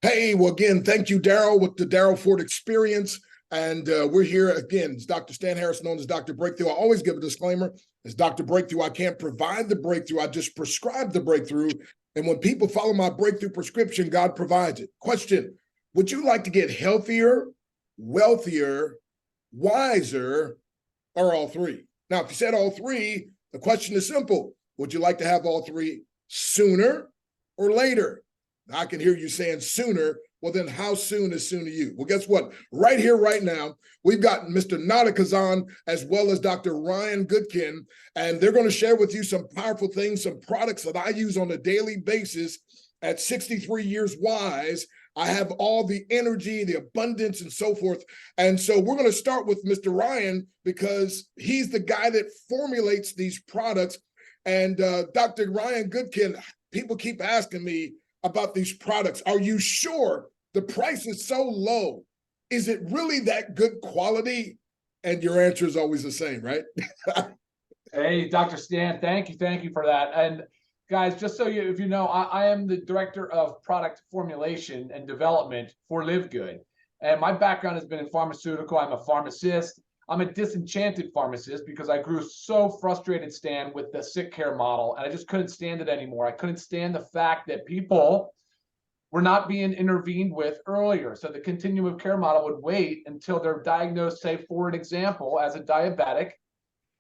Hey, well, again, thank you, Daryl, with the Daryl Ford Experience. And we're here again. It's Dr. Stan Harris, known as Dr. Breakthrough. I always give a disclaimer. As Dr. Breakthrough, I can't provide the breakthrough. I just prescribe the breakthrough. And when people follow my breakthrough prescription, God provides it. Question, would you like to get healthier, wealthier, wiser, or all three? Now, if you said all three, the question is simple. Would you like to have all three sooner or later? I can hear you saying sooner. Well, then how soon is soon to you? Well, guess what? Right here, right now, we've got Mr. Nauder as well as Dr. Ryan Goodkin, and they're going to share with you some powerful things, some products that I use on a daily basis. At 63 years wise, I have all the energy, the abundance, and so forth. And so we're going to start with Mr. Ryan because he's the guy that formulates these products. And Dr. Ryan Goodkin, people keep asking me about these products. Are you sure? The price is so low. Is it really that good quality? And your answer is always the same, right? Hey, Dr. Stan, thank you for that. And guys, just so if you know, I am the director of product formulation and development for LiveGood. And my background has been in pharmaceutical. I'm a pharmacist. I'm a disenchanted pharmacist because I grew so frustrated, Stan, with the sick care model, and I just couldn't stand it anymore. I couldn't stand the fact that people were not being intervened with earlier. So the continuum of care model would wait until they're diagnosed, say, for an example, as a diabetic,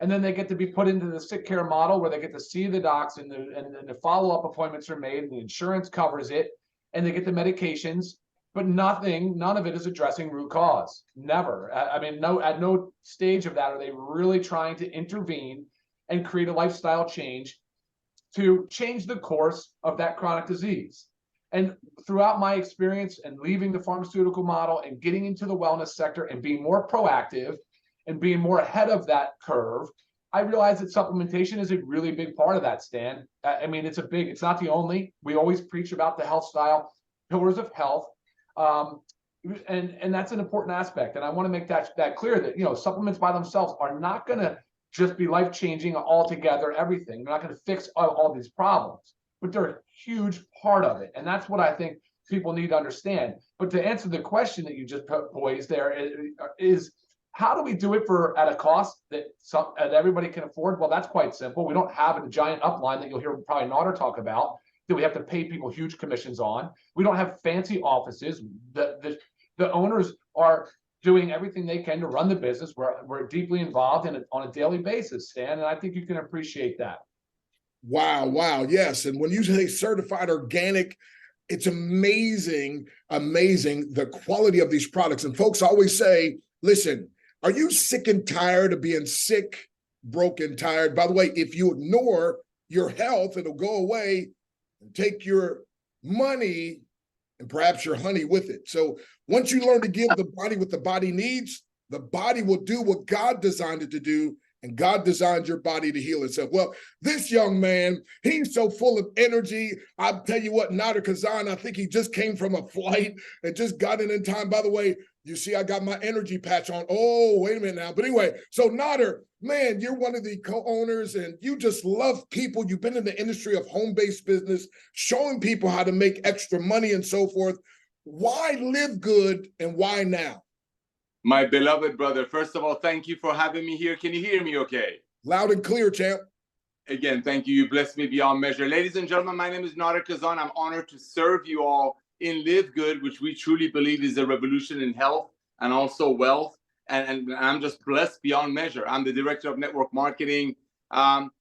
and then they get to be put into the sick care model where they get to see the docs and the follow-up appointments are made and the insurance covers it and they get the medications, but none of it is addressing root cause. Never. I mean, at no stage of that are they really trying to intervene and create a lifestyle change to change the course of that chronic disease. And throughout my experience and leaving the pharmaceutical model and getting into the wellness sector and being more proactive and being more ahead of that curve, I realized that supplementation is a really big part of that, Stan. I mean, it's not the only. We always preach about the health style, pillars of health. And that's an important aspect. And I want to make that clear that, you know, supplements by themselves are not going to just be life-changing altogether, everything. They're not going to fix all these problems, but they're a huge part of it. And that's what I think people need to understand. But to answer the question that you just posed there is how do we do it at a cost that everybody can afford? Well, that's quite simple. We don't have a giant upline that you'll hear probably Nauder talk about that we have to pay people huge commissions on. We don't have fancy offices. The owners are doing everything they can to run the business. We're deeply involved in it on a daily basis, Stan, and I think you can appreciate that. Wow, yes. And when you say certified organic, it's amazing the quality of these products. And folks always say, listen, are you sick and tired of being sick, broken, tired? By the way, if you ignore your health, it'll go away and take your money and perhaps your honey with it. So once you learn to give the body what the body needs, the body will do what God designed it to do, and God designed your body to heal itself. Well, this young man, he's so full of energy. I'll tell you what, Nauder Kazan, I think he just came from a flight and just got in time. By the way, you see, I got my energy patch on. Oh, wait a minute now. But anyway, so Nauder, man, you're one of the co-owners and you just love people. You've been in the industry of home-based business, showing people how to make extra money and so forth. Why LiveGood and why now? My beloved brother, first of all, thank you for having me here. Can you hear me okay? Loud and clear, champ. Again, thank you. You blessed me beyond measure. Ladies and gentlemen, my name is Nauder Kazan. I'm honored to serve you all in LiveGood, which we truly believe is a revolution in health and also wealth. And I'm just blessed beyond measure. I'm the director of network marketing.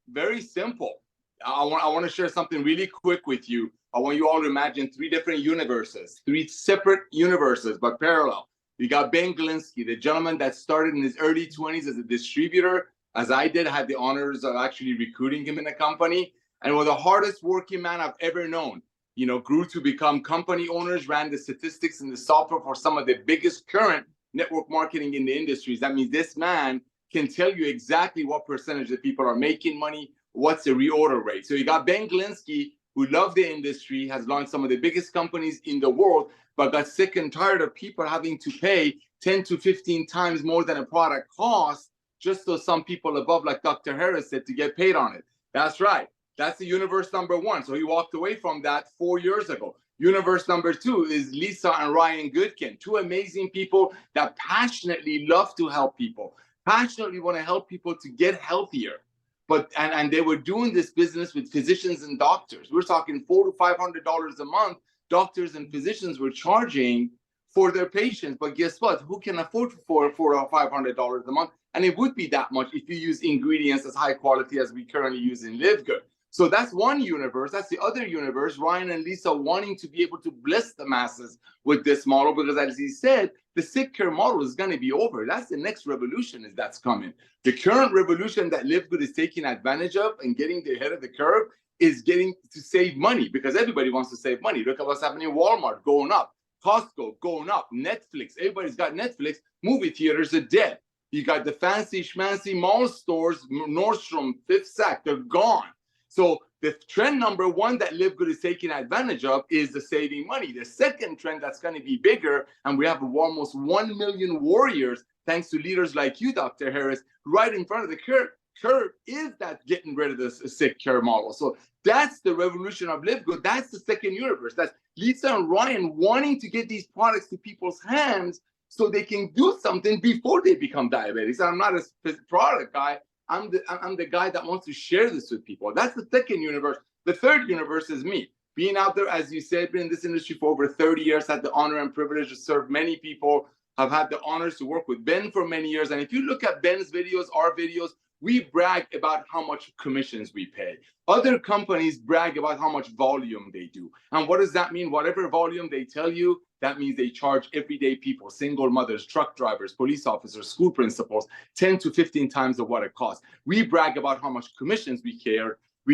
Very simple. I want to share something really quick with you. I want you all to imagine three different universes, three separate universes, but parallel. You got Ben Glinsky, the gentleman that started in his early 20s as a distributor, as I did. I had the honors of actually recruiting him in the company, and was the hardest working man I've ever known. You know, grew to become company owners, ran the statistics and the software for some of the biggest current network marketing in the industries. That means this man can tell you exactly what percentage of people are making money, what's the reorder rate. So you got Ben Glinsky, who loved the industry, has launched some of the biggest companies in the world, but got sick and tired of people having to pay 10 to 15 times more than a product costs, just so some people above, like Dr. Harris said, to get paid on it. That's right. That's the universe number one. So he walked away from that 4 years ago. Universe number 2 is Lisa and Ryan Goodkin, 2 amazing people that passionately love to help people, passionately want to help people to get healthier. But and they were doing this business with physicians and doctors. We're talking $400 to $500 a month. Doctors and physicians were charging for their patients. But guess what? Who can afford $400 or $500 a month? And it would be that much if you use ingredients as high quality as we currently use in LiveGood. So that's one universe. That's the other universe, Ryan and Lisa wanting to be able to bless the masses with this model, because as he said, the sick care model is going to be over. That's the next revolution that's coming. The current revolution that LiveGood is taking advantage of and getting ahead of the curve is getting to save money, because everybody wants to save money. Look at what's happening in Walmart, going up, Costco going up, Netflix. Everybody's got Netflix. Movie theaters are dead. You got the fancy schmancy mall stores, Nordstrom, Fifth Sack, they're gone. So the trend number 1 that LiveGood is taking advantage of is the saving money. The second trend that's going to be bigger, and we have almost 1 million warriors, thanks to leaders like you, Dr. Harris, right in front of the curve, is that getting rid of the sick care model. So that's the revolution of LiveGood. That's the second universe. That's Lisa and Ryan wanting to get these products to people's hands so they can do something before they become diabetics. I'm not a product guy. I'm the guy that wants to share this with people. That's the second universe. The third universe is me. Being out there, as you said, been in this industry for over 30 years, had the honor and privilege to serve many people. I've had the honors to work with Ben for many years. And if you look at Ben's videos, our videos, we brag about how much commissions we pay. Other companies brag about how much volume they do. And what does that mean? Whatever volume they tell you, that means they charge everyday people, single mothers, truck drivers, police officers, school principals, 10 to 15 times of what it costs. We brag about how much commissions we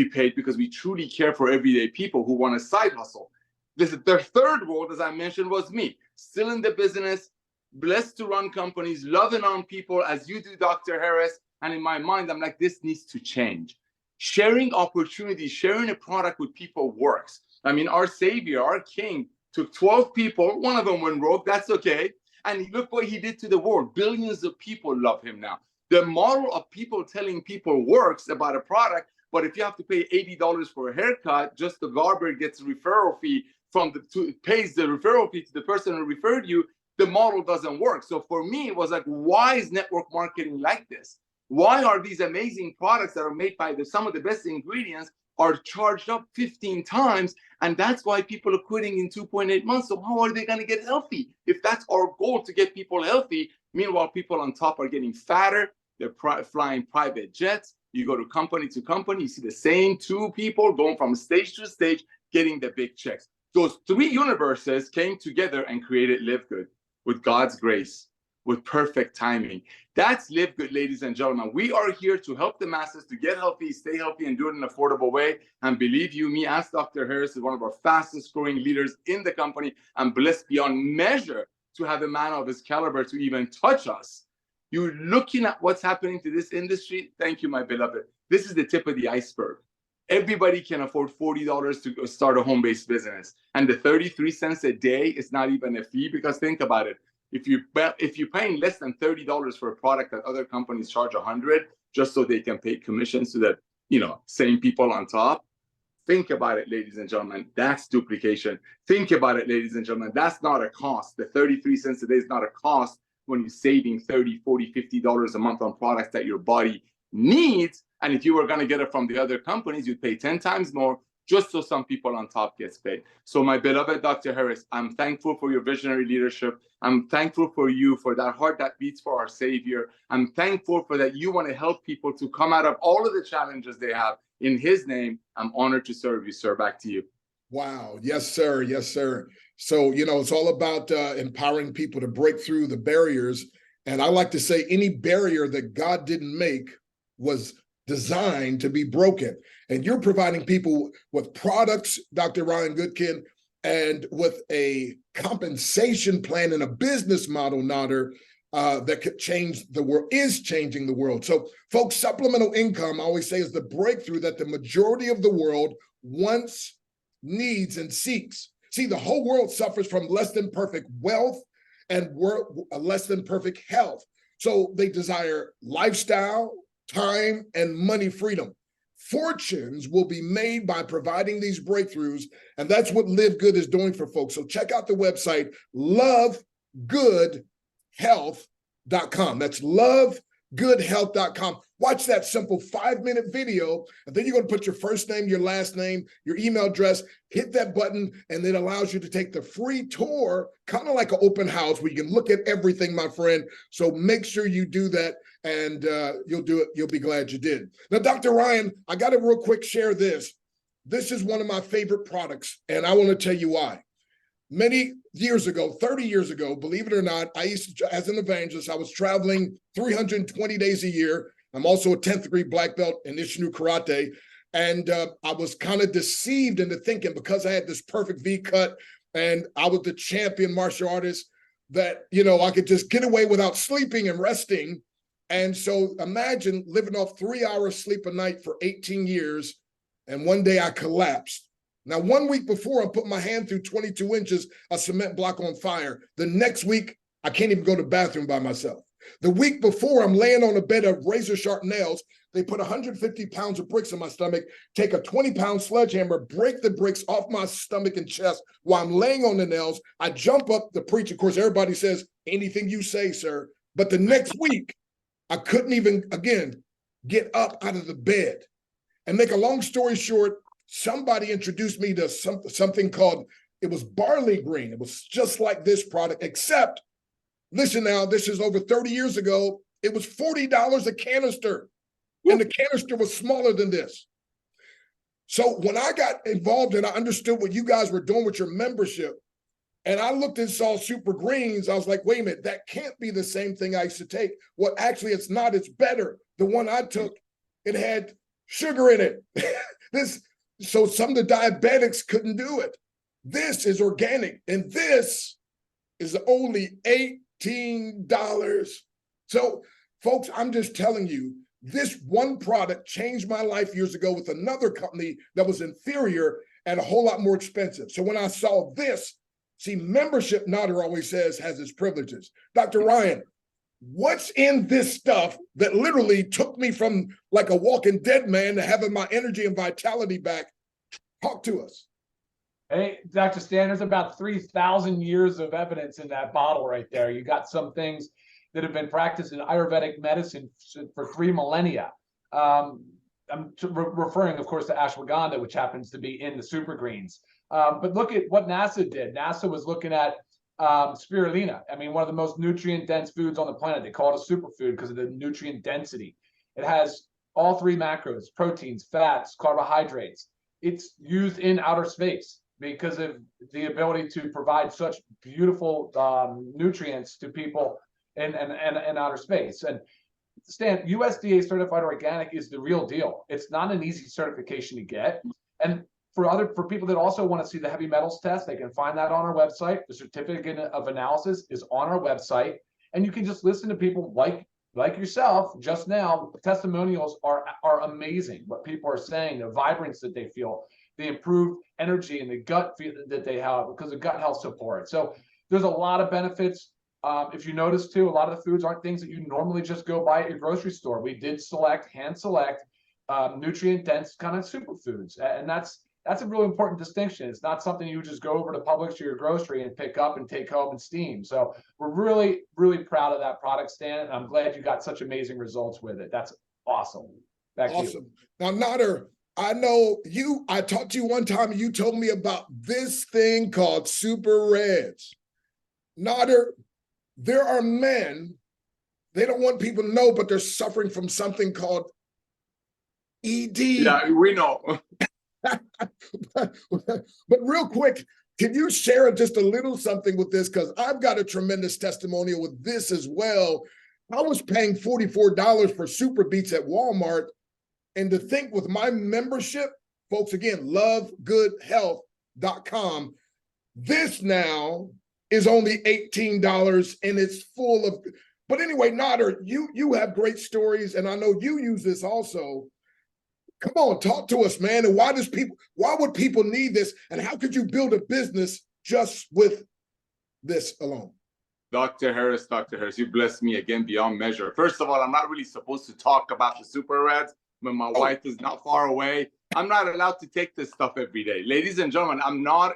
paid because we truly care for everyday people who want a side hustle. The third world, as I mentioned, was me, still in the business, blessed to run companies, loving on people as you do, Dr. Harris. And in my mind, I'm like, this needs to change. Sharing opportunities, sharing a product with people works. I mean, our savior, our king, took 12 people. One of them went rogue. That's okay. And look what he did to the world. Billions of people love him now. The model of people telling people works about a product, but if you have to pay $80 for a haircut, just the barber gets a referral fee pays the referral fee to the person who referred you, the model doesn't work. So for me, it was like, why is network marketing like this? Why are these amazing products that are made by some of the best ingredients are charged up 15 times? And that's why people are quitting in 2.8 months. So how are they going to get healthy? If that's our goal, to get people healthy, meanwhile, people on top are getting fatter. They're flying private jets. You go to company, you see the same 2 people going from stage to stage, getting the big checks. Those 3 universes came together and created LiveGood with God's grace, with perfect timing. That's LiveGood, ladies and gentlemen. We are here to help the masses to get healthy, stay healthy, and do it in an affordable way. And believe you me, as Dr. Harris is one of our fastest growing leaders in the company, I'm blessed beyond measure to have a man of his caliber to even touch us. You're looking at what's happening to this industry. Thank you, my beloved. This is the tip of the iceberg. Everybody can afford $40 to start a home-based business. And the 33 cents a day is not even a fee, because think about it. If you're paying less than $30 for a product that other companies charge $100 just so they can pay commissions to the same people on top, think about it, ladies and gentlemen. That's duplication. Think about it, ladies and gentlemen. That's not a cost. The 33 cents a day is not a cost when you're saving $30, $40, $50 a month on products that your body needs. And if you were going to get it from the other companies, you'd pay 10 times more just so some people on top gets paid. So my beloved Dr. Harris, I'm thankful for your visionary leadership. I'm thankful for you, for that heart that beats for our Savior. I'm thankful for that you want to help people to come out of all of the challenges they have. In his name, I'm honored to serve you, sir. Back to you. Wow. Yes, sir. Yes, sir. So, it's all about empowering people to break through the barriers. And I like to say any barrier that God didn't make was designed to be broken. And you're providing people with products, Dr. Ryan Goodkin, and with a compensation plan and a business model, Nauder, that could change the world, is changing the world. So, folks, supplemental income, I always say, is the breakthrough that the majority of the world wants, needs, and seeks. See, the whole world suffers from less than perfect wealth and less than perfect health. So they desire lifestyle, time, and money freedom. fortunes will be made by providing these breakthroughs. And that's what LiveGood is doing for folks. So check out the website, lovegoodhealth.com. That's lovegoodhealth.com. Watch that simple 5-minute video, and then you're going to put your first name, your last name, your email address, hit that button, and it allows you to take the free tour, kind of like an open house where you can look at everything, my friend. So make sure you do that, and you'll do it. You'll be glad you did. Now, Dr. Ryan, I got to real quick share this. This is one of my favorite products, and I want to tell you why. Many years ago, 30 years ago, believe it or not, I used to, as an evangelist, I was traveling 320 days a year. I'm also a 10th degree black belt in Ishinu Karate. And I was kind of deceived into thinking because I had this perfect V cut and I was the champion martial artist that, you know, I could just get away without sleeping and resting. And so imagine living off 3 hours sleep a night for 18 years. And one day I collapsed. Now, 1 week before, I put my hand through 22 inches of cement block on fire. The next week, I can't even go to the bathroom by myself. The week before, I'm laying on a bed of razor sharp nails. They put 150 pounds of bricks in my stomach, take a 20-pound sledgehammer, break the bricks off my stomach and chest while I'm laying on the nails. I jump up to preach. Of course, everybody says, anything you say, sir. But the next week, I couldn't even, again, get up out of the bed. And make a long story short, somebody introduced me to something called, it was barley green. It was just like this product, except, listen now, this is over 30 years ago. It was $40 a canister, and the canister was smaller than this. So when I got involved and I understood what you guys were doing with your membership, and I looked and saw Super Greens, I was like, wait a minute, that can't be the same thing I used to take. Well, actually, it's not. It's better. The one I took, it had sugar in it. So some of the diabetics couldn't do it. This is organic, and this is only $18. So, folks, I'm just telling you, this one product changed my life years ago with another company that was inferior and a whole lot more expensive. So when I saw this, see, membership, Nauder always says, has its privileges. Dr. Ryan, what's in this stuff that literally took me from like a walking dead man to having my energy and vitality back? Talk to us. Hey, Dr. Stan, there's about 3,000 years of evidence in that bottle right there. You got some things that have been practiced in Ayurvedic medicine for 3 millennia. I'm referring, of course, to ashwagandha, which happens to be in the super greens. But look at what NASA did. NASA was looking at spirulina. I mean, one of the most nutrient-dense foods on the planet. They call it a superfood because of the nutrient density. It has all 3 macros: proteins, fats, carbohydrates. It's used in outer space because of the ability to provide such beautiful nutrients to people in outer space. And Stan, USDA certified organic is the real deal. It's not an easy certification to get. And for people that also want to see the heavy metals test, they can find that on our website. The certificate of analysis is on our website, and you can just listen to people like yourself just now. Testimonials are amazing. What people are saying, the vibrance that they feel, the improved energy and the gut feel that they have because of gut health support. So there's a lot of benefits. If you notice too, a lot of the foods aren't things that you normally just go buy at your grocery store. We did hand select nutrient dense kind of superfoods, and that's a really important distinction. It's not something you just go over to Publix or your grocery and pick up and take home and steam. So we're really, really proud of that product, Stan, and I'm glad you got such amazing results with it. That's awesome. Back to you. Now, Nauder, I know I talked to you one time and you told me about this thing called Super Reds. Nauder, there are men, they don't want people to know, but they're suffering from something called ED. Yeah, we know. But real quick, can you share just a little something with this? Because I've got a tremendous testimonial with this as well. I was paying $44 for Super Beats at Walmart. And to think with my membership, folks, again, lovegoodhealth.com, this now is only $18 and it's full of, but anyway, Nauder, you have great stories and I know you use this also. Come on, talk to us, man. And why would people need this? And how could you build a business just with this alone? Dr. Harris, you blessed me again beyond measure. First of all, I'm not really supposed to talk about the Super Reds, when my wife is not far away. I'm not allowed to take this stuff every day. Ladies and gentlemen, I'm not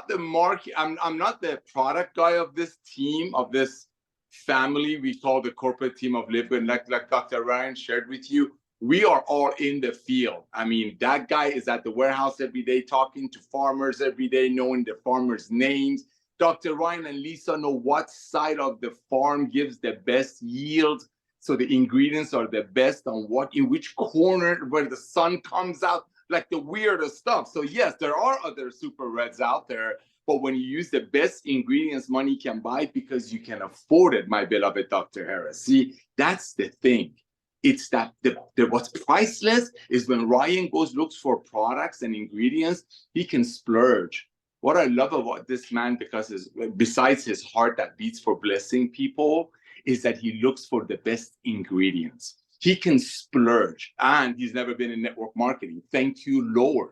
the market, I'm not the product guy of this team, of this family we call the corporate team of LiveGood. Like Dr. Ryan shared with you, we are all in the field. I mean, that guy is at the warehouse every day, talking to farmers every day, knowing the farmers' names. Dr. Ryan and Lisa know what side of the farm gives the best yield. So the ingredients are the best on in which corner where the sun comes out, like the weirdest stuff. So yes, there are other super reds out there, but when you use the best ingredients money can buy because you can afford it, my beloved Dr. Harris. See, that's the thing. It's that what's priceless is when Ryan looks for products and ingredients, he can splurge. What I love about this man, besides his heart that beats for blessing people, is that he looks for the best ingredients. He can splurge, and he's never been in network marketing. Thank you, Lord.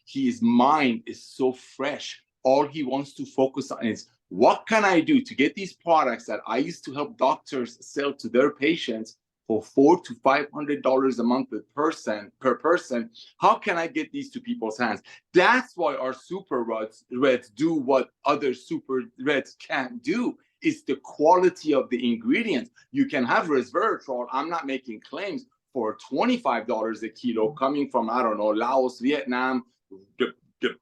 His mind is so fresh. All he wants to focus on is, what can I do to get these products that I used to help doctors sell to their patients for $400 to $500 a month per person? How can I get these to people's hands? That's why our super reds do what other super reds can't do. It's the quality of the ingredients. You can have resveratrol, I'm not making claims, for $25 a kilo coming from, I don't know, Laos, Vietnam,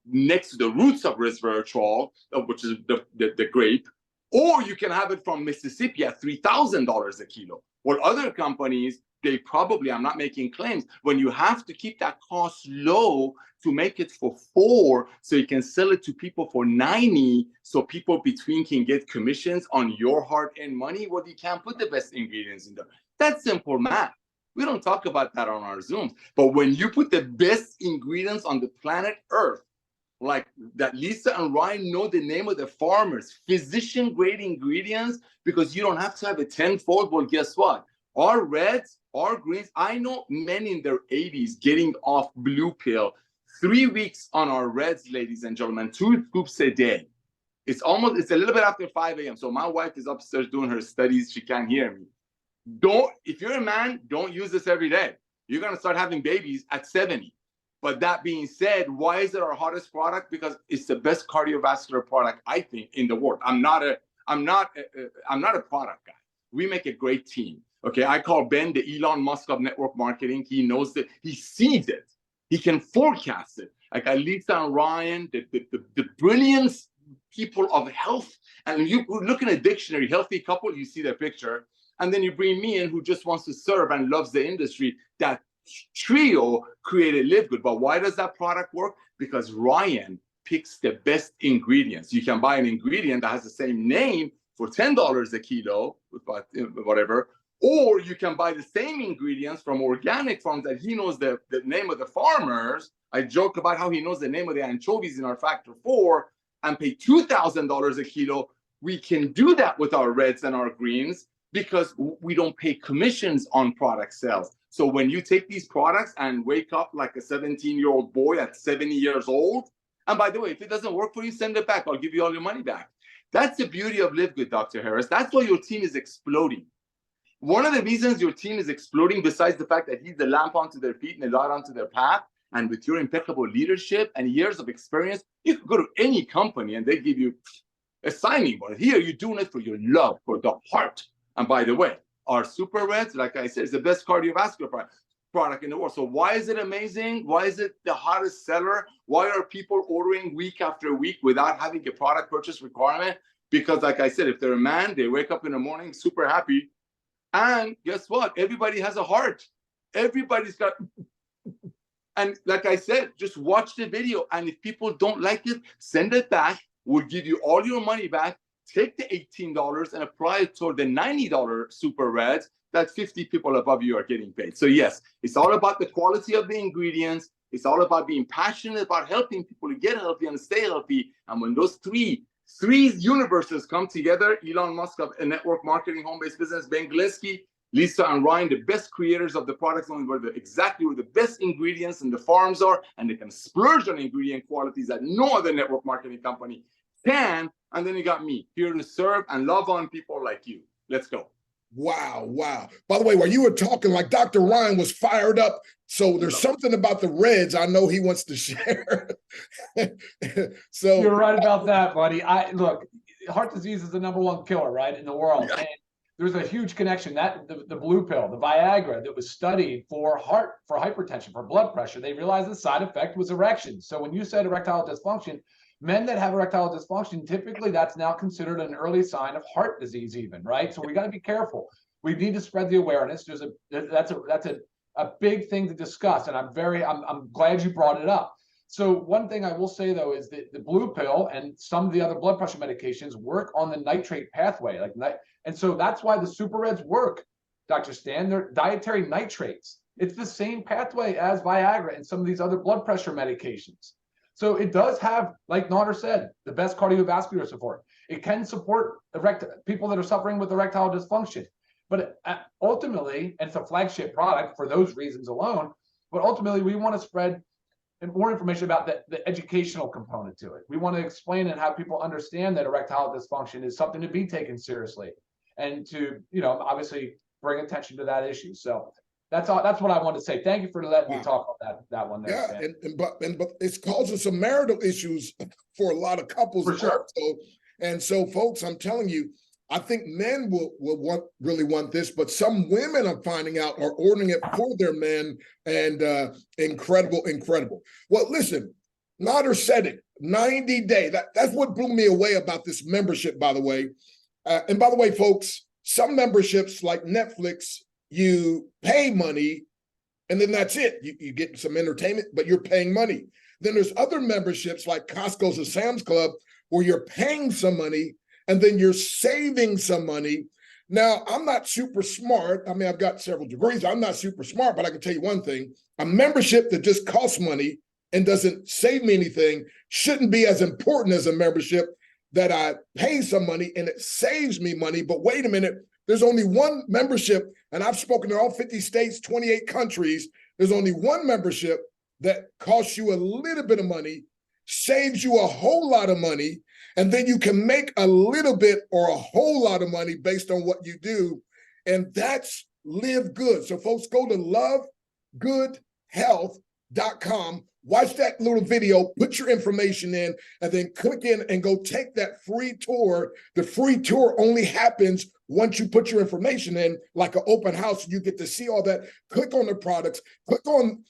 next to the roots of resveratrol, which is the grape, or you can have it from Mississippi at $3,000 a kilo. Well, other companies, they probably, I'm not making claims, when you have to keep that cost low to make it for $4, so you can sell it to people for $90, so people between can get commissions on your hard-earned money, well, you can't put the best ingredients in there. That's simple math. We don't talk about that on our Zooms. But when you put the best ingredients on the planet Earth, like that Lisa and Ryan know the name of the farmers, physician-grade ingredients, because you don't have to have a tenfold. Well, guess what? Our reds, our greens, I know men in their 80s getting off blue pill, 3 weeks on our reds, ladies and gentlemen, 2 scoops a day. It's a little bit after 5 a.m. So my wife is upstairs doing her studies. She can't hear me. If you're a man, don't use this every day. You're going to start having babies at 70. But that being said, why is it our hottest product? Because it's the best cardiovascular product, I think, in the world. I'm not a product guy. We make a great team. Okay, I call Ben the Elon Musk of network marketing. He knows that, he sees it, he can forecast it. Like Lisa and Ryan, the brilliance people of health. And you look in a dictionary, healthy couple, you see their picture. And then you bring me in, who just wants to serve and loves the industry. That trio created LiveGood. But why does that product work? Because Ryan picks the best ingredients. You can buy an ingredient that has the same name for $10 a kilo, whatever, or you can buy the same ingredients from organic farms that he knows the name of the farmers. I joke about how he knows the name of the anchovies in our Factor 4 and pay $2,000 a kilo. We can do that with our reds and our greens because we don't pay commissions on product sales. So when you take these products and wake up like a 17-year-old boy at 70 years old, and by the way, if it doesn't work for you, send it back. I'll give you all your money back. That's the beauty of LiveGood, Dr. Harris. That's why your team is exploding. One of the reasons your team is exploding, besides the fact that he's the lamp onto their feet and the light onto their path, and with your impeccable leadership and years of experience, you could go to any company and they give you a signing bonus. Here, you're doing it for your love, for the heart. And by the way, our Super Reds, like I said, is the best cardiovascular product in the world. So why is it amazing? Why is it the hottest seller? Why are people ordering week after week without having a product purchase requirement? Because like I said, if they're a man, they wake up in the morning super happy. And guess what? Everybody has a heart. Everybody's got... And like I said, just watch the video. And if people don't like it, send it back. We'll give you all your money back. Take the $18 and apply it toward the $90 Super Reds that 50 people above you are getting paid. So yes, it's all about the quality of the ingredients. It's all about being passionate about helping people to get healthy and stay healthy. And when those three universes come together, Elon Musk of a network marketing, home-based business, Ben Glinski, Lisa and Ryan, the best creators of the products, knowing exactly where the best ingredients in the farms are, and they can splurge on ingredient qualities that no other network marketing company can. And then you got me here to serve and love on people like you. Let's go. Wow, wow. By the way, while you were talking, like Dr. Ryan was fired up. So there's something about the Reds I know he wants to share. So you're right about that, buddy. Look, heart disease is the #1 killer, right, in the world. And there's a huge connection that the blue pill, the Viagra, that was studied for hypertension, for blood pressure. They realized the side effect was erection. So when you said erectile dysfunction, men that have erectile dysfunction, typically that's now considered an early sign of heart disease, even, right? So we got to be careful. We need to spread the awareness. That's a big thing to discuss, and I'm glad you brought it up. So one thing I will say though is that the blue pill and some of the other blood pressure medications work on the nitrate pathway, and so that's why the super reds work, Dr. Stan. They're dietary nitrates. It's the same pathway as Viagra and some of these other blood pressure medications. So it does have, like Nauder said, the best cardiovascular support. It can support people that are suffering with erectile dysfunction. But ultimately, and it's a flagship product for those reasons alone, but ultimately we want to spread more information about the educational component to it. We want to explain and have people understand that erectile dysfunction is something to be taken seriously, and to, obviously bring attention to that issue. So that's all. That's what I wanted to say. Thank you for letting me talk about that one there. Yeah, but it's causing some marital issues for a lot of couples. For sure. Also. And so, folks, I'm telling you, I think men will really want this, but some women I'm finding out are ordering it for their men, and incredible. Well, listen, Nauder said it, 90 day. That's what blew me away about this membership, by the way. And by the way, folks, some memberships like Netflix, you pay money and then that's it. You get some entertainment, but you're paying money. Then there's other memberships like Costco's and Sam's Club where you're paying some money and then you're saving some money. Now, I'm not super smart. I mean, I've got several degrees. I'm not super smart, but I can tell you one thing. A membership that just costs money and doesn't save me anything shouldn't be as important as a membership that I pay some money and it saves me money. But wait a minute, there's only one membership, and I've spoken to all 50 states, 28 countries. There's only one membership that costs you a little bit of money, saves you a whole lot of money, and then you can make a little bit or a whole lot of money based on what you do. And that's LiveGood. So folks, go to LiveGoodHealth.com. Watch that little video, put your information in, and then click in and go take that free tour. The free tour only happens once you put your information in, like an open house. You get to see all that. Click on the products. Click on.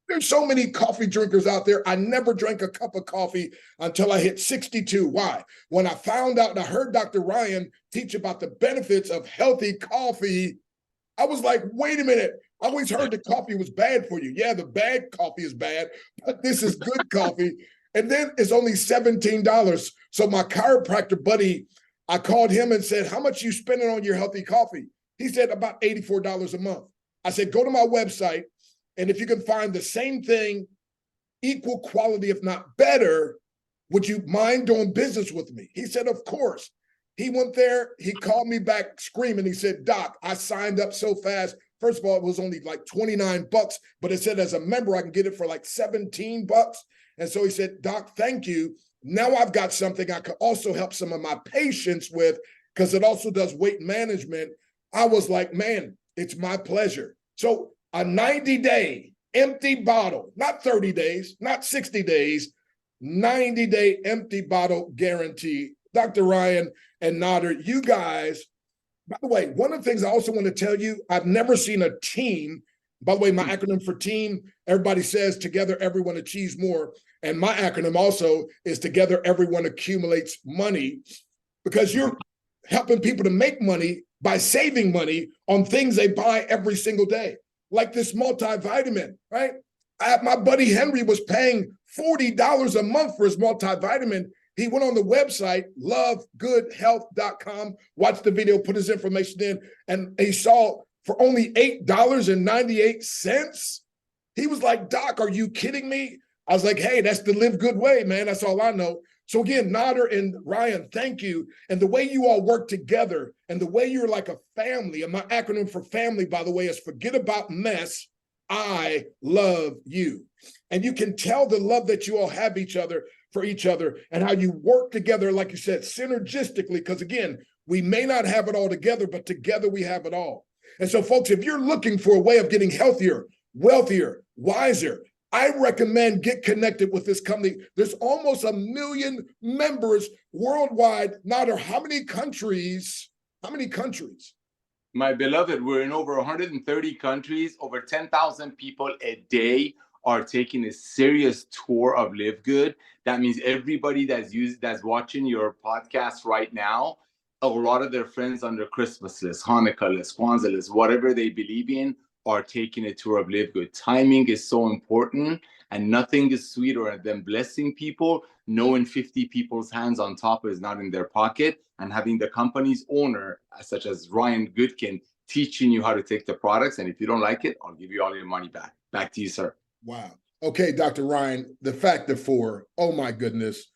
There's so many coffee drinkers out there. I never drank a cup of coffee until I hit 62. Why? When I found out and I heard Dr. Ryan teach about the benefits of healthy coffee, I was like, wait a minute. I always heard that coffee was bad for you. Yeah, the bad coffee is bad, but this is good coffee. And then it's only $17. So my chiropractor buddy, I called him and said, how much you spending on your healthy coffee? He said about $84 a month. I said, go to my website. And if you can find the same thing, equal quality, if not better, would you mind doing business with me? He said, of course. He went there. He called me back screaming. He said, Doc, I signed up so fast. First of all, it was only like $29, but it said as a member, I can get it for like $17. And so he said, Doc, thank you. Now I've got something I could also help some of my patients with, because it also does weight management. I was like, man, it's my pleasure. So a 90-day empty bottle, not 30 days, not 60 days, 90-day empty bottle guarantee. Dr. Ryan and Nauder, you guys, by the way, one of the things I also want to tell you, I've never seen a team. By the way, my acronym for team, everybody says together, everyone achieves more. And my acronym also is together, everyone accumulates money, because you're helping people to make money by saving money on things they buy every single day. Like this multivitamin, right? My buddy Henry was paying $40 a month for his multivitamin. He went on the website, LiveGoodHealth.com, watched the video, put his information in, and he saw for only $8.98. He was like, Doc, are you kidding me? I was like, hey, that's the Live Good way, man. That's all I know. So again, Nauder and Ryan, thank you. And the way you all work together and the way you're like a family, and my acronym for family, by the way, is forget about mess. I love you. And you can tell the love that you all have each other for each other and how you work together, like you said, synergistically, because again, we may not have it all together, but together we have it all. And so, folks, if you're looking for a way of getting healthier, wealthier, wiser, I recommend get connected with this company. There's almost 1 million members worldwide. Nauder, how many countries? My beloved, we're in over 130 countries. Over 10,000 people a day are taking a serious tour of LiveGood. That means everybody that's watching your podcast right now, a lot of their friends on their Christmas list, Hanukkah list, Kwanzaa list, whatever they believe in, are taking a tour of LiveGood. Timing is so important, and nothing is sweeter than blessing people, knowing 50 people's hands on top is not in their pocket, and having the company's owner, such as Ryan Goodkin, teaching you how to take the products. And if you don't like it, I'll give you all your money back. Back to you, sir. Wow. Okay, Dr. Ryan, the factor four. Oh my goodness.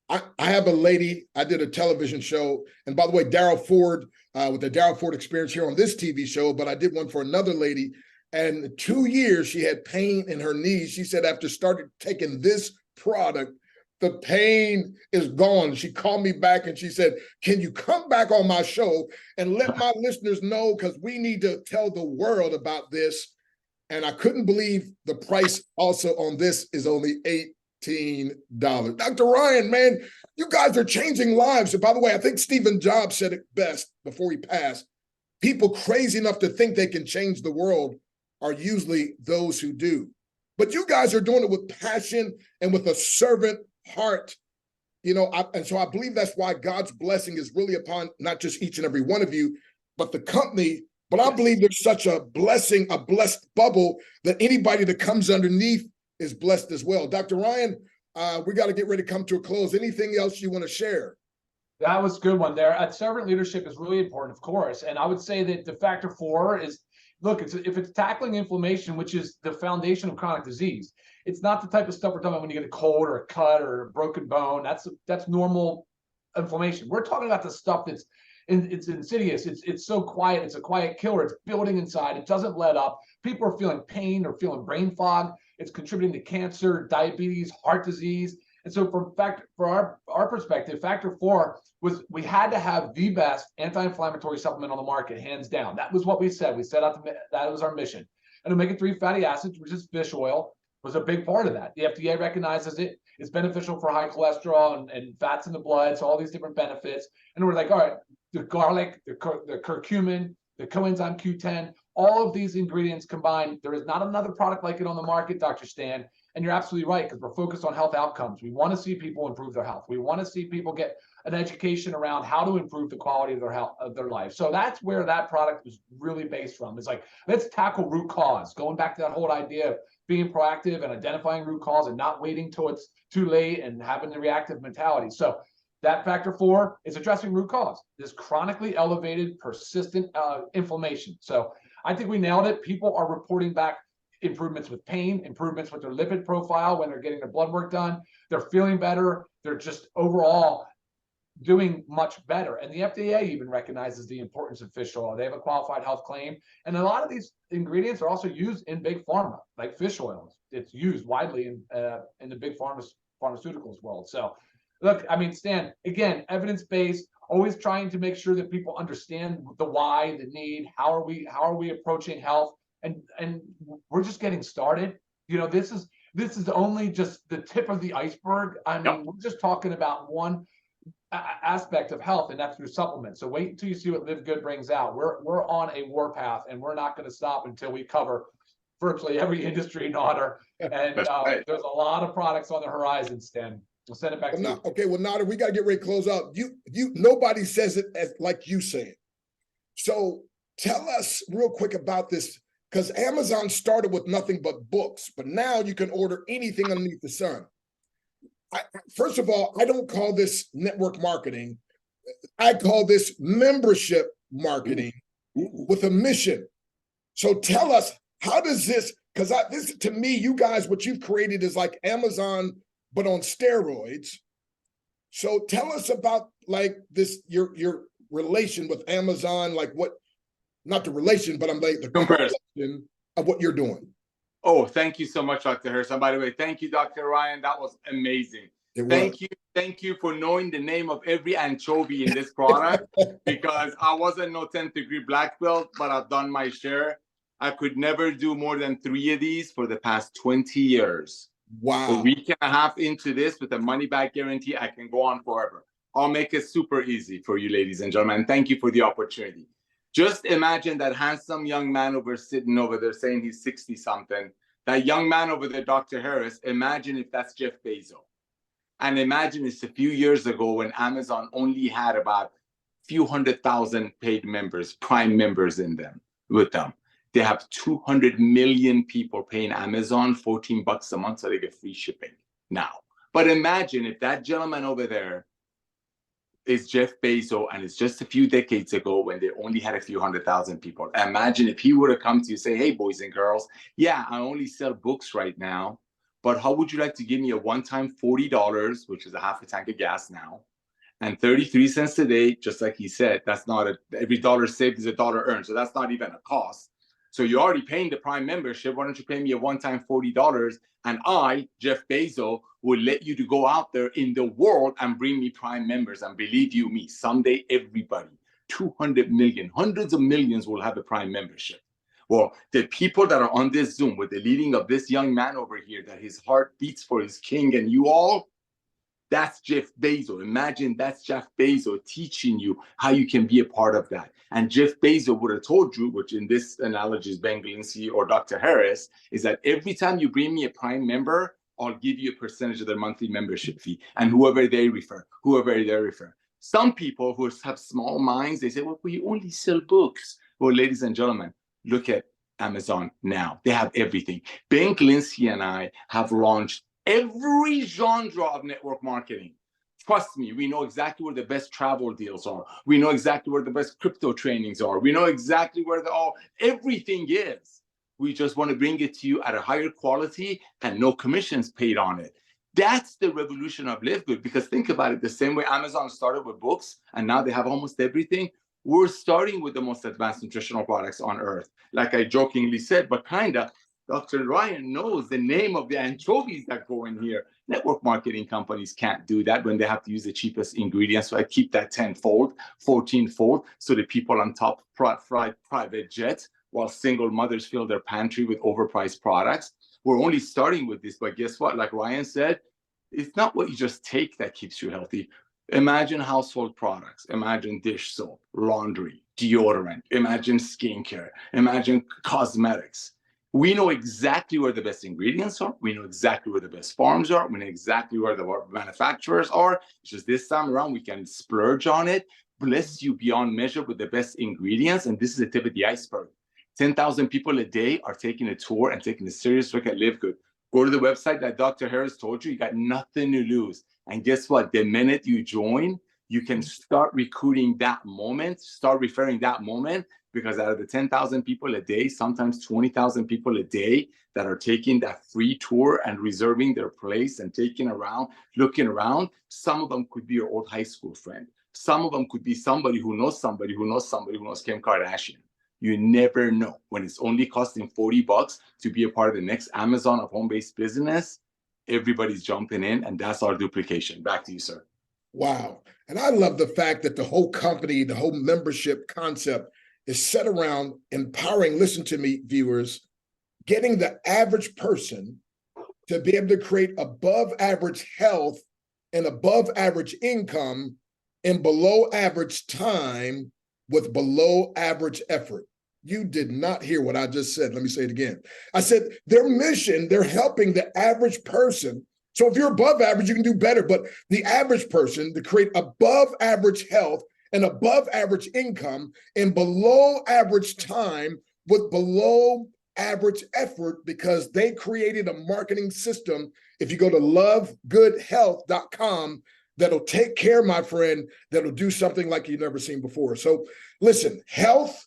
I have a lady, I did a television show, and by the way, Daryl Ford, with the Daryl Ford Experience here on this TV show, but I did one for another lady, and 2 years she had pain in her knees. She said after started taking this product, the pain is gone. She called me back and she said, can you come back on my show and let my listeners know, because we need to tell the world about this. And I couldn't believe the price also on this is only $18. Dr. Ryan, man, you guys are changing lives. And by the way, I think Stephen Jobs said it best before he passed. People crazy enough to think they can change the world are usually those who do. But you guys are doing it with passion and with a servant heart. You know, and so I believe that's why God's blessing is really upon not just each and every one of you, but the company. But I believe there's such a blessing, a blessed bubble, that anybody that comes underneath is blessed as well. Dr. Ryan, we got to get ready to come to a close. Anything else you want to share? That was a good one there. Servant leadership is really important, of course. And I would say that the factor four is, look, if it's tackling inflammation, which is the foundation of chronic disease, it's not the type of stuff we're talking about when you get a cold or a cut or a broken bone. That's normal inflammation. We're talking about the stuff that's it's insidious. It's so quiet. It's a quiet killer. It's building inside. It doesn't let up. People are feeling pain or feeling brain fog. It's contributing to cancer, diabetes, heart disease. And so for our perspective, factor four was we had to have the best anti-inflammatory supplement on the market, hands down. That was what we said. We set out that was our mission. And omega-3 fatty acids, which is fish oil, was a big part of that. The FDA recognizes it. It's beneficial for high cholesterol and fats in the blood, so all these different benefits. And we're like, all right, the garlic, the curcumin, the coenzyme Q10, all of these ingredients combined, there is not another product like it on the market, Dr. Stan. And you're absolutely right, because we're focused on health outcomes. We want to see people improve their health. We want to see people get an education around how to improve the quality of their health, of their life. So that's where that product was really based from. It's like, let's tackle root cause, going back to that whole idea of being proactive and identifying root cause and not waiting till it's too late and having the reactive mentality. So that factor four is addressing root cause, this chronically elevated, persistent inflammation. So I think we nailed it. People are reporting back improvements with pain, improvements with their lipid profile when they're getting their blood work done. They're feeling better. They're just overall doing much better. And the FDA even recognizes the importance of fish oil. They have a qualified health claim. And a lot of these ingredients are also used in big pharma, like fish oil. It's used widely in the big pharmaceuticals world. So look, I mean, Stan, again, evidence-based, always trying to make sure that people understand the why, the need, how are we approaching health? And we're just getting started. You know, this is only just the tip of the iceberg. I mean, we're just talking about one aspect of health, and that's through supplements. So wait until you see what LiveGood brings out. We're on a war path, and we're not going to stop until we cover virtually every industry, Nauder. And there's a lot of products on the horizon, Stan. We'll send it back to you. Okay, well, Nauder, we got to get ready to close out. Nobody says it as like you say it. So tell us real quick about this, because Amazon started with nothing but books, but now you can order anything underneath the sun. First of all, I don't call this network marketing. I call this membership marketing with a mission. So tell us, how does this, because this to me, you guys, what you've created is like Amazon, but on steroids. So tell us about like this, your relation with Amazon, like what, not the relation, but I'm like the comparison of what you're doing. Oh, thank you so much, Dr. Harrison. By the way, thank you, Dr. Ryan. That was amazing. Thank you for knowing the name of every anchovy in this product, because I wasn't no 10th degree black belt, but I've done my share. I could never do more than 3 of these for the past 20 years. Wow. A week and a half into this with a money back guarantee, I can go on forever. I'll make it super easy for you, ladies and gentlemen. Thank you for the opportunity. Just imagine that handsome young man sitting over there saying he's 60 something. That young man over there, Dr. Harris, imagine if that's Jeff Bezos. And imagine it's a few years ago when Amazon only had about a few 100,000 paid members, Prime members with them. They have 200 million people paying Amazon $14 a month so they get free shipping now. But imagine if that gentleman over there is Jeff Bezos, and it's just a few decades ago when they only had a few 100,000 people. Imagine if he would have come to you and say, hey, boys and girls, yeah, I only sell books right now, but how would you like to give me a one-time $40, which is a half a tank of gas now, and 33 cents a day, just like he said, that's not every dollar saved is a dollar earned. So that's not even a cost. So you're already paying the Prime membership. Why don't you pay me a one-time $40? And I, Jeff Bezos, will let you to go out there in the world and bring me Prime members. And believe you me, someday everybody, 200 million, hundreds of millions will have a Prime membership. Well, the people that are on this Zoom with the leading of this young man over here, that his heart beats for his king and you all, that's Jeff Bezos. Imagine that's Jeff Bezos teaching you how you can be a part of that. And Jeff Bezos would have told you, which in this analogy is Ben Glincy or Dr. Harris, is that every time you bring me a Prime member, I'll give you a percentage of their monthly membership fee. And whoever they refer. Some people who have small minds, they say, well, we only sell books. Well, ladies and gentlemen, look at Amazon now. They have everything. Ben Glincy and I have launched every genre of network marketing. Trust me, we know exactly where the best travel deals are. We know exactly where the best crypto trainings are. We know exactly where everything is. We just want to bring it to you at a higher quality and no commissions paid on it. That's the revolution of LiveGood, because think about it, the same way Amazon started with books and now they have almost everything. We're starting with the most advanced nutritional products on earth. Like I jokingly said, but kinda, Dr. Ryan knows the name of the anchovies that go in here. Network marketing companies can't do that when they have to use the cheapest ingredients. So I keep that 10-fold, 14-fold, so the people on top fly private jets while single mothers fill their pantry with overpriced products. We're only starting with this, but guess what? Like Ryan said, it's not what you just take that keeps you healthy. Imagine household products. Imagine dish soap, laundry, deodorant. Imagine skincare. Imagine cosmetics. We know exactly where the best ingredients are. We know exactly where the best farms are. We know exactly where the manufacturers are. It's just this time around, we can splurge on it, bless you beyond measure with the best ingredients. And this is the tip of the iceberg. 10,000 people a day are taking a tour and taking a serious look at LiveGood. Go to the website that Dr. Harris told you. You got nothing to lose. And guess what? The minute you join, you can start recruiting that moment, start referring that moment, because out of the 10,000 people a day, sometimes 20,000 people a day that are taking that free tour and reserving their place and taking around, looking around, some of them could be your old high school friend. Some of them could be somebody who knows somebody who knows somebody who knows Kim Kardashian. You never know. When it's only costing $40 to be a part of the next Amazon of home-based business, everybody's jumping in, and that's our duplication. Back to you, sir. Wow. And I love the fact that the whole company, the whole membership concept is set around empowering, listen to me, viewers, getting the average person to be able to create above average health and above average income in below average time with below average effort. You did not hear what I just said. Let me say it again. I said their mission, they're helping the average person. So if you're above average, you can do better. But the average person to create above average health and above average income in below average time with below average effort, because they created a marketing system. If you go to LiveGoodHealth.com, that'll take care, my friend, that'll do something like you've never seen before. So listen, health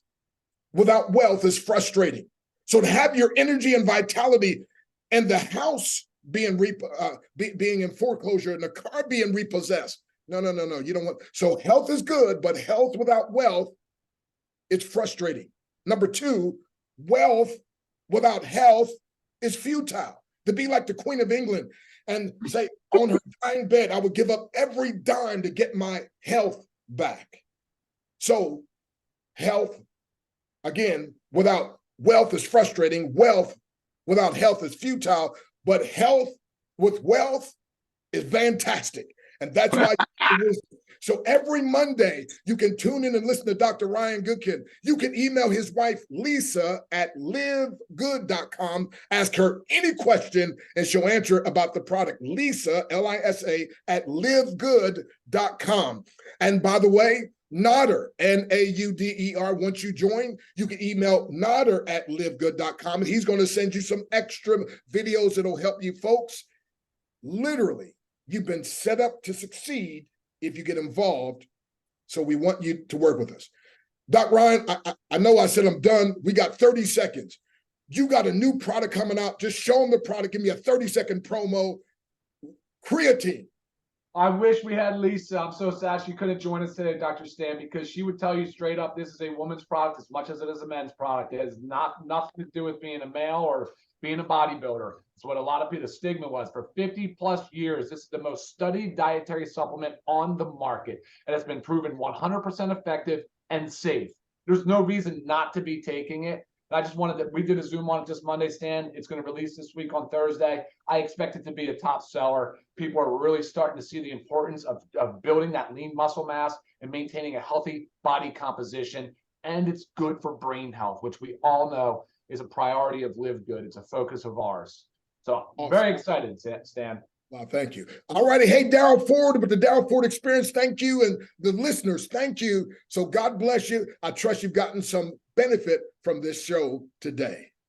without wealth is frustrating. So to have your energy and vitality and the house being in foreclosure and the car being repossessed, no, you don't want. So health is good, but health without wealth, it's frustrating. Number two, wealth without health is futile. To be like the Queen of England, and say on her dying bed, I would give up every dime to get my health back. So health, again, without wealth is frustrating. Wealth without health is futile, but health with wealth is fantastic. And that's why. So every Monday, you can tune in and listen to Dr. Ryan Goodkin. You can email his wife, Lisa, at livegood.com. Ask her any question, and she'll answer about the product. Lisa, Lisa, at livegood.com. And by the way, Nauder, Nauder, once you join, you can email Nauder at livegood.com, and he's going to send you some extra videos that'll help you folks. Literally, you've been set up to succeed if you get involved. So we want you to work with us. Doc Ryan, I know I said I'm done. We got 30 seconds. You got a new product coming out. Just show them the product. Give me a 30-second promo. Creatine. I wish we had Lisa. I'm so sad she couldn't join us today, Dr. Stan, because she would tell you straight up, this is a woman's product as much as it is a men's product. It has nothing to do with being a male or being a bodybuilder. It's what a lot of people, the stigma was. For 50 plus years, this is the most studied dietary supplement on the market. And it's been proven 100% effective and safe. There's no reason not to be taking it. I just wanted to, we did a Zoom on it just Monday, Stan. It's going to release this week on Thursday. I expect it to be a top seller. People are really starting to see the importance of building that lean muscle mass and maintaining a healthy body composition. And it's good for brain health, which we all know is a priority of LiveGood. It's a focus of ours. So I'm very excited, Stan. Wow, thank you. All righty. Hey, Daryl Ford, with the Daryl Ford Experience, thank you. And the listeners, thank you. So God bless you. I trust you've gotten some benefit from this show today.